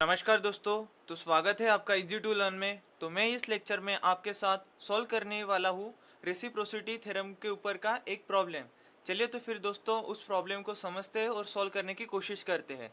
नमस्कार दोस्तों। तो स्वागत है आपका इजी टू लर्न में। तो मैं इस लेक्चर में आपके साथ सॉल्व करने वाला हूँ रेसिप्रोसिटी थ्योरम के ऊपर का एक प्रॉब्लम। चलिए तो फिर दोस्तों उस प्रॉब्लम को समझते हैं और सॉल्व करने की कोशिश करते हैं।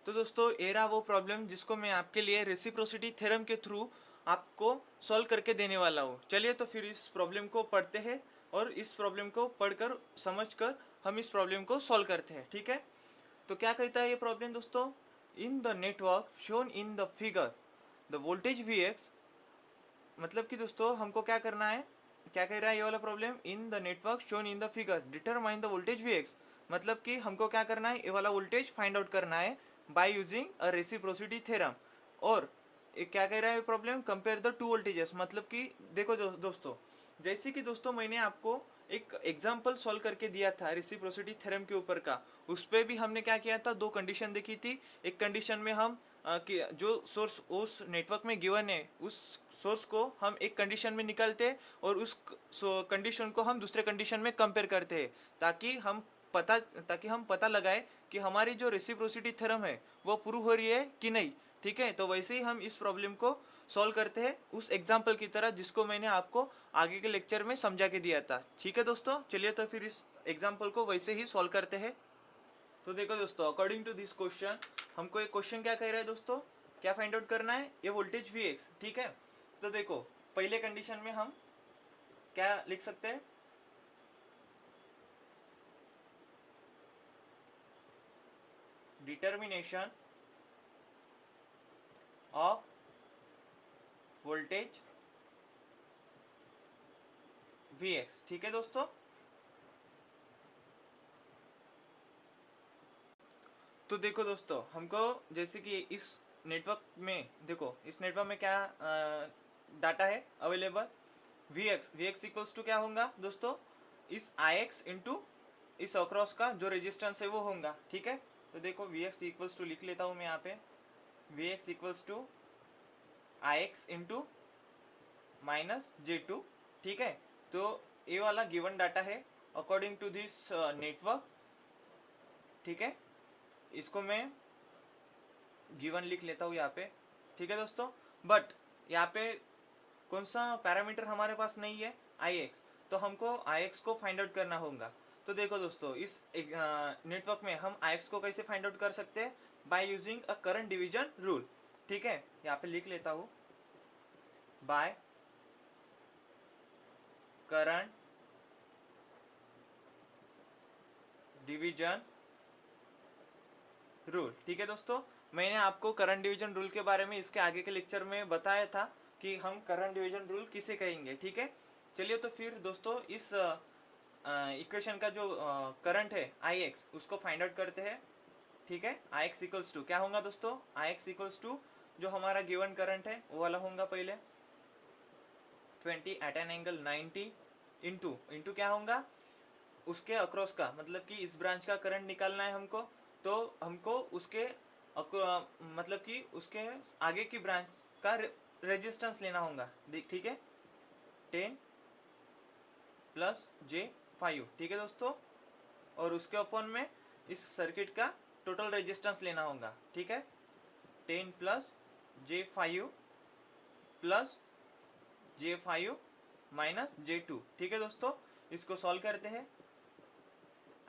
तो दोस्तों ये रहा वो प्रॉब्लम जिसको मैं आपके लिए रेसिप्रोसिटी थ्योरम के थ्रू आपको सॉल्व करके देने वाला हूँ। चलिए तो फिर इस प्रॉब्लम को पढ़ते हैं और इस प्रॉब्लम को पढ़कर समझकर हम इस प्रॉब्लम को सॉल्व करते हैं। ठीक है, तो क्या कहता है ये प्रॉब्लम दोस्तों? In the network shown in the figure the voltage V x, मतलब कि दोस्तों हमको क्या करना है, क्या कह रहा है ये वाला problem? In the network shown in the figure determine the voltage V x, मतलब कि हमको क्या करना है, ये वाला वोल्टेज फाइंड आउट करना है by using a reciprocity theorem. और ये क्या कह रहा है problem? Compare the two voltages, मतलब कि देखो दोस्तों, जैसे कि दोस्तों मैंने आपको एक एग्जाम्पल सॉल्व करके दिया था रेसिप्रोसिटी थ्योरम के ऊपर का, उस पर भी हमने क्या किया था, दो कंडीशन देखी थी। एक कंडीशन में हम कि जो सोर्स उस नेटवर्क में गिवन है उस सोर्स को हम एक कंडीशन में निकालते हैं और उस कंडीशन को हम दूसरे कंडीशन में कंपेयर करते हैं, ताकि हम पता लगाए कि हमारी जो रेसिप्रोसिटी थ्योरम है वो प्रूव हो रही है कि नहीं। ठीक है, तो वैसे ही हम इस प्रॉब्लम को सॉल्व करते हैं उस एग्जाम्पल की तरह जिसको मैंने आपको आगे के लेक्चर में समझा के दिया था। ठीक है दोस्तों, चलिए तो फिर इस एग्जाम्पल को वैसे ही सॉल्व करते हैं। तो देखो दोस्तों, अकॉर्डिंग टू दिस क्वेश्चन हमको एक क्वेश्चन क्या कह रहा है दोस्तों, क्या फाइंड आउट करना है? ये वोल्टेज वी एक्स। ठीक है, तो देखो पहले कंडीशन में हम क्या लिख सकते हैं, determination of voltage V x. ठीक है दोस्तों, तो देखो दोस्तों हमको जैसे कि इस नेटवर्क में, देखो इस नेटवर्क में क्या डाटा है available, V X equals to क्या होगा दोस्तों, इस आई एक्स इंटू इस अक्रॉस का जो रेजिस्टेंस है वो होगा। ठीक है, तो देखो वी एक्स इक्वल्स टू लिख लेता हूँ मैं यहाँ पे, V X equals to I X into minus J two. ठीक है, तो ये वाला गिवन डाटा है अकॉर्डिंग टू दिस नेटवर्क। ठीक है, इसको मैं गिवन लिख लेता हूँ यहाँ पे। ठीक है दोस्तों, बट यहाँ पे कौन सा पैरामीटर हमारे पास नहीं है, आई एक्स, तो हमको आई एक्स को फाइंड आउट करना होगा। तो देखो दोस्तों इस नेटवर्क में हम आई एक्स को कैसे फाइंड आउट कर सकते हैं, by using a current division rule. ठीक है, यहाँ पे लिख लेता हूँ, बाय करंट डिवीजन रूल। ठीक है दोस्तों, मैंने आपको करंट डिवीजन रूल के बारे में इसके आगे के लेक्चर में बताया था कि हम करंट डिवीजन रूल किसे कहेंगे। ठीक है, चलिए तो फिर दोस्तों इस इक्वेशन का जो करंट है आई एक्स उसको फाइंड आउट करते हैं। ठीक है, आई एक्स इक्वल्स टू क्या होगा दोस्तों, आई एक्स इक्वल्स टू जो हमारा गिवन करंट है वो वाला होगा पहले 20 at an angle 90 into into क्या होगा, उसके अक्रॉस का, मतलब कि इस ब्रांच का करंट निकालना है हमको, तो हमको उसके मतलब कि उसके आगे की ब्रांच का रेजिस्टेंस लेना होगा। ठीक है, 10 प्लस जे 5। ठीक है दोस्तों, और उसके अपन में इस सर्किट का टोटल रेजिस्टेंस लेना होगा। ठीक है, 10 प्लस जे 5 प्लस जे 5 माइनस जे 2। ठीक है दोस्तों, इसको सॉल्व करते हैं।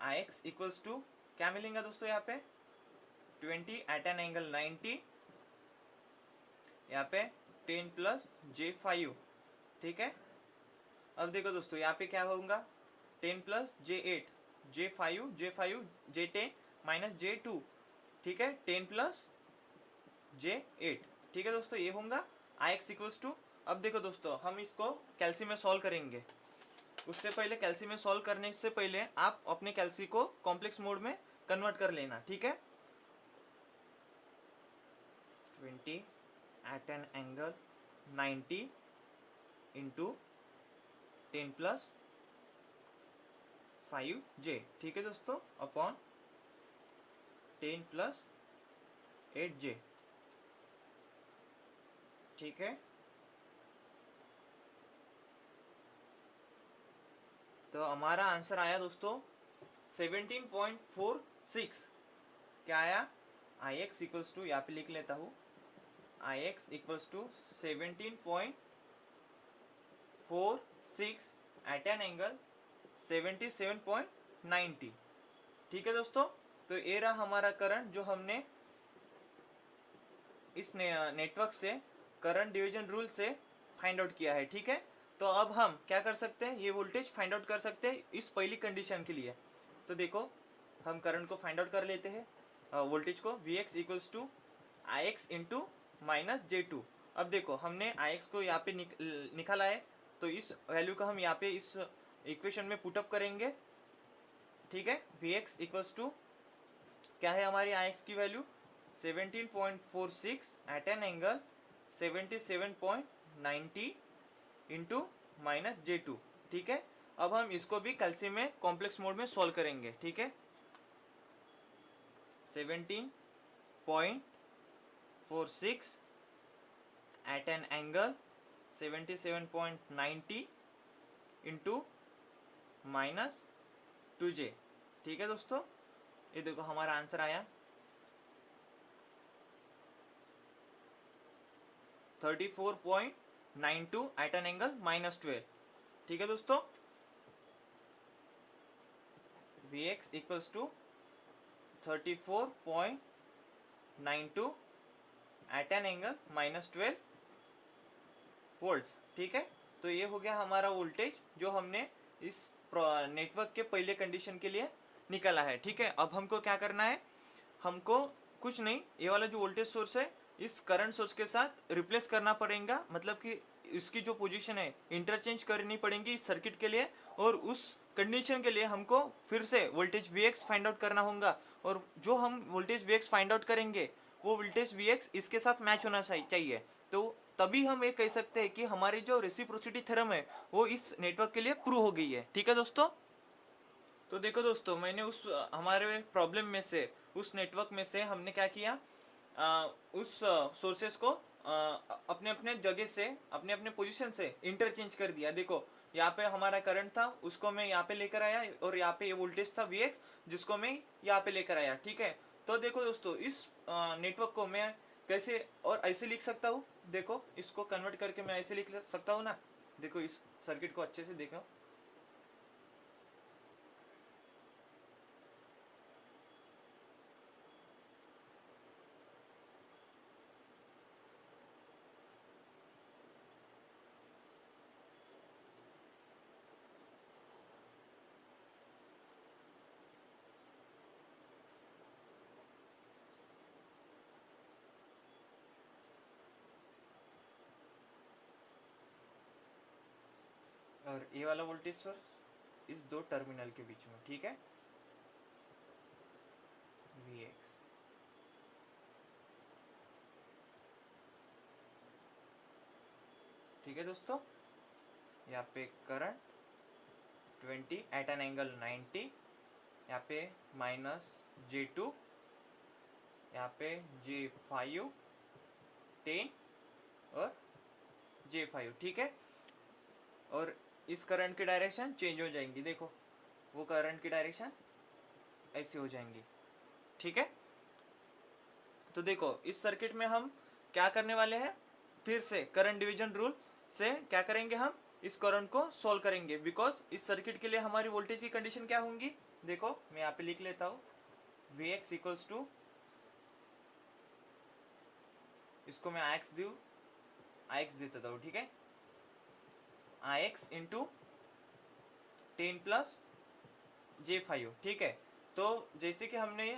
आई एक्स इक्वल्स टू क्या मिलेगा दोस्तों, यहाँ पे 20 एट एन एंगल 90, यहाँ पे 10 प्लस जे 5। ठीक है, अब देखो दोस्तों यहाँ पे क्या होगा, 10 प्लस जे 8, जे 5 जे 10 माइनस जे 2। ठीक है, 10 प्लस जे 8। ठीक है दोस्तों, ये होगा आई एक्स इक्वल्स टू। अब देखो दोस्तों हम इसको कैल्सी में सॉल्व करेंगे। उससे पहले कैल्सी में सॉल्व करने से पहले आप अपने कैल्सी को कॉम्प्लेक्स मोड में कन्वर्ट कर लेना। ठीक है, 20 at an angle 90 into 10 plus 5 J. ठीक है दोस्तों, अपॉन 10 प्लस 8 जे। ठीक है, तो हमारा आंसर आया दोस्तों 17.46। क्या आया? आई एक्स इक्वल्स टू, यहाँ पे लिख लेता हूँ, I x equals to 17.46 at an angle 77.90। ठीक है दोस्तों, तो ये रहा हमारा करंट जो हमने इस नेटवर्क से करंट डिवीजन रूल से फाइंड आउट किया है। ठीक है, तो अब हम क्या कर सकते हैं, ये वोल्टेज फाइंड आउट कर सकते हैं इस पहली कंडीशन के लिए। तो देखो, हम करंट को फाइंड आउट कर लेते हैं, वोल्टेज को, V X equals to I X into minus J two. अब देखो, हमने आई एक्स को यहाँ पे निकाला है, तो इस वैल्यू का हम यहाँ पे इस इक्वेशन में पुटअप करेंगे। ठीक है, वी एक्स इक्वल्स टू क्या है हमारी आई एक्स की value, 17.46 at an angle 77.90 into minus J two. ठीक है, अब हम इसको भी कैल्सियम में कॉम्प्लेक्स मोड में सॉल्व करेंगे। ठीक है, 17.46 at an angle 77.90 into minus 2j। ठीक है दोस्तों, ये देखो हमारा आंसर आया 34.92 एट एन एंगल माइनस 12। ठीक है दोस्तों, V X equals to 34.92 at an angle minus 12 volts. ठीक है, तो ये हो गया हमारा वोल्टेज जो हमने इस नेटवर्क के पहले कंडीशन के लिए निकाला है। ठीक है, अब हमको क्या करना है, हमको कुछ नहीं, ये वाला जो वोल्टेज सोर्स है इस करंट सोर्स के साथ रिप्लेस करना पड़ेगा, मतलब कि इसकी जो पोजीशन है इंटरचेंज करनी पड़ेगी इस सर्किट के लिए, और उस कंडीशन के लिए हमको फिर से voltage V x find out करना होगा। और जो हम voltage V x find out करेंगे वो वोल्टेज वी एक्स इसके साथ मैच होना चाहिए, तो तभी हम ये कह सकते हैं कि हमारी जो रेसिप्रोसिटी थ्योरम है वो इस नेटवर्क के लिए प्रूव हो गई है। ठीक है दोस्तों, तो देखो दोस्तों, मैंने उस हमारे प्रॉब्लम में से, उस नेटवर्क में से हमने क्या किया, उस सोर्सेस को अपने अपने जगह से, अपने अपने पोजीशन से इंटरचेंज कर दिया। देखो, यहाँ पे हमारा करंट था, उसको मैं यहाँ पे लेकर आया, और यहाँ पे ये वोल्टेज था वी एक्स, जिसको मैं यहाँ पे लेकर आया। ठीक है, तो देखो दोस्तों, इस नेटवर्क को मैं कैसे और ऐसे लिख सकता हूँ। देखो, इसको कन्वर्ट करके मैं ऐसे लिख सकता हूँ ना। देखो, इस सर्किट को अच्छे से देखो, और ये वाला वोल्टेज सोर्स इस दो टर्मिनल के बीच में। ठीक है, वी एक्स। ठीक है दोस्तों, यहाँ पे करंट 20 एट एन एंगल 90, यहाँ पे माइनस J2, यहाँ पे J5 10 और J5। ठीक है, और इस करंट की डायरेक्शन चेंज हो जाएंगी। देखो, वो करंट की डायरेक्शन ऐसी हो जाएंगी। ठीक है, तो देखो, इस सर्किट में हम क्या करने वाले हैं, फिर से करंट डिवीजन रूल से क्या करेंगे, हम इस करंट को सॉल्व करेंगे, बिकॉज इस सर्किट के लिए हमारी वोल्टेज की कंडीशन क्या होंगी। देखो, मैं यहाँ पे लिख लेता हूँ, वी एक्स इक्वल्स टू, इसको मैं आई एक्स देता हूँ। ठीक है, आई एक्स इंटू 10 प्लस J5। ठीक है, तो जैसे कि हमने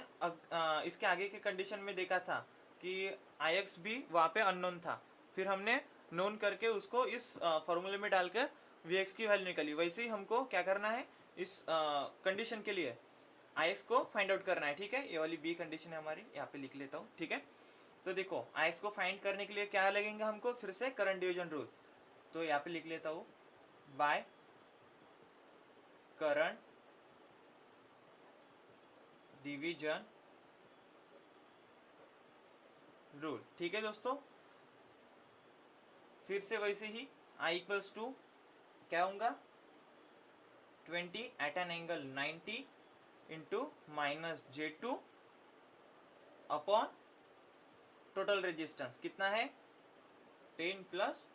इसके आगे के कंडीशन में देखा था कि आई एक्स भी वहाँ पे अननोन था, फिर हमने नोन करके उसको इस फॉर्मूले में डालकर वी एक्स की वैल्यू निकाली। वैसे ही हमको क्या करना है, इस कंडीशन के लिए आई एक्स को फाइंड आउट करना है। ठीक है, ये वाली बी कंडीशन है हमारी, यहाँ पे लिख लेता हूँ। ठीक है, तो देखो, आई एक्स को फाइंड करने के लिए क्या लगेगा हमको, फिर से करंट डिवीजन रूल। तो यहाँ पे लिख लेता हूँ, बाय करंट डिवीजन रूल। ठीक है दोस्तों, फिर से वैसे ही I इक्वल्स टू क्या होगा, 20 at an angle 90 into minus J2 upon total resistance कितना है 10 प्लस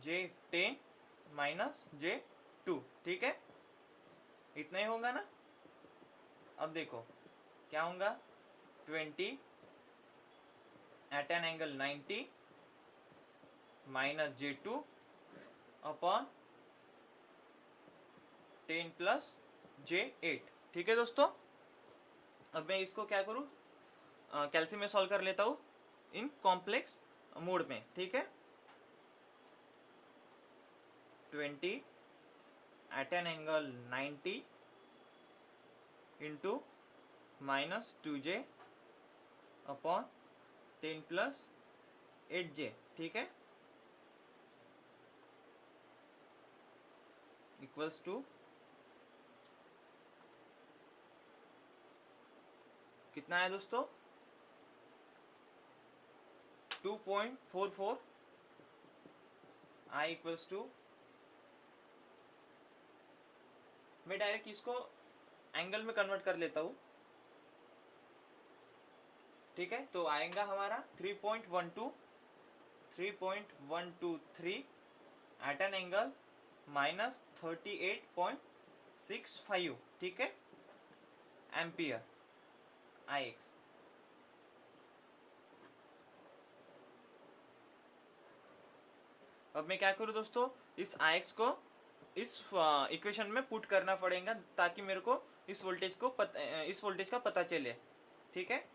J10 माइनस J2, ठीक है, इतना ही होगा ना। अब देखो क्या होगा 20 at an angle 90 minus J2 upon 10 plus J8, ठीक है दोस्तों। अब मैं इसको क्या करूँ, कैल्सी में सॉल्व कर लेता हूँ इन कॉम्प्लेक्स मोड में, ठीक है। 20 at an angle 90 into minus 2J upon 10 plus 8J, ठीक है, इक्वल्स टू कितना है दोस्तों 2.44। I इक्वल्स टू, मैं डायरेक्ट इसको एंगल में कन्वर्ट कर लेता हूँ, ठीक है। तो आएगा हमारा 3.123 एट एन एंगल माइनस 38.65, ठीक है, एम्पियर IX। अब मैं क्या करूँ दोस्तों, इस IX को इस इक्वेशन में पुट करना पड़ेगा ताकि मेरे को इस वोल्टेज का पता चले, ठीक है।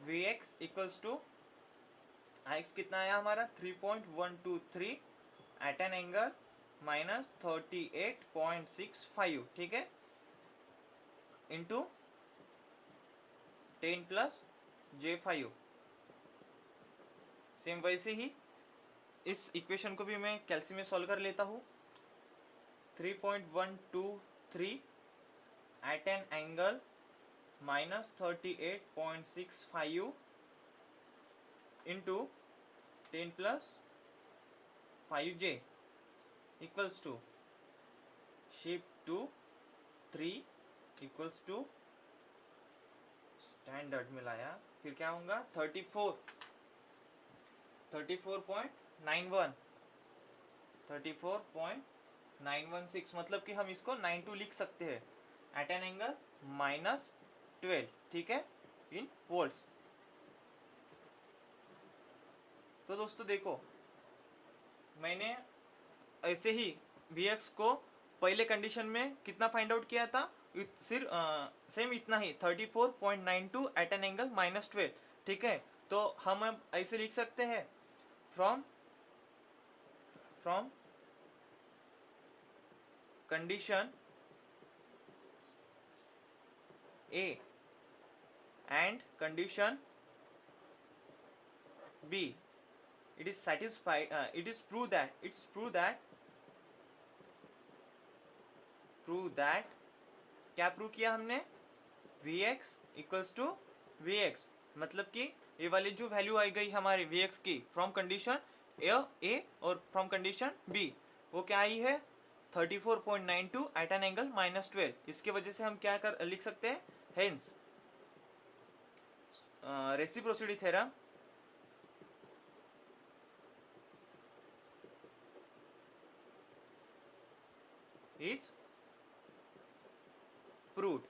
Vx इक्वल्स टू IX कितना आया हमारा 3.123 एट एन एंगल माइनस 38.65, ठीक है, इंटू 10 प्लस J5। सेम वैसे ही इस इक्वेशन को भी मैं कैल्सी में सॉल्व कर लेता हूँ। 3.123 at an angle minus 38.65 into 10 plus 5J equals to shift to 3 equals to standard में लाया, फिर क्या होगा 34.916, मतलब कि हम इसको 92 लिख सकते हैं एट एन एंगल माइनस 12, ठीक है, इन वोल्ट्स। तो दोस्तों देखो मैंने ऐसे ही Vx को पहले कंडीशन में कितना फाइंड आउट किया था, सिर्फ सेम इतना ही 34.92 एट एन एंगल माइनस 12, ठीक है। तो हम अब ऐसे लिख सकते हैं from condition A and condition B, it is satisfied, it's prove that क्या प्रूव किया हमने, Vx इक्वल्स टू Vx, मतलब कि ये वाली जो वैल्यू आई गई हमारी Vx की फ्रॉम कंडीशन A और फ्रॉम कंडीशन B, वो क्या आई है 34.92 एट एन एंगल माइनस 12। इसके वजह से हम क्या लिख सकते हैं, hence reciprocity theorem is proved,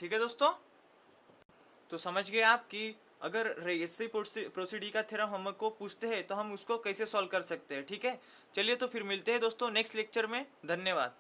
ठीक है दोस्तों। तो समझ गए आप कि अगर रेसिप्रोसिटी का थ्योरम हमको पूछते हैं तो हम उसको कैसे सॉल्व कर सकते हैं, ठीक है। चलिए तो फिर मिलते हैं दोस्तों नेक्स्ट लेक्चर में, धन्यवाद।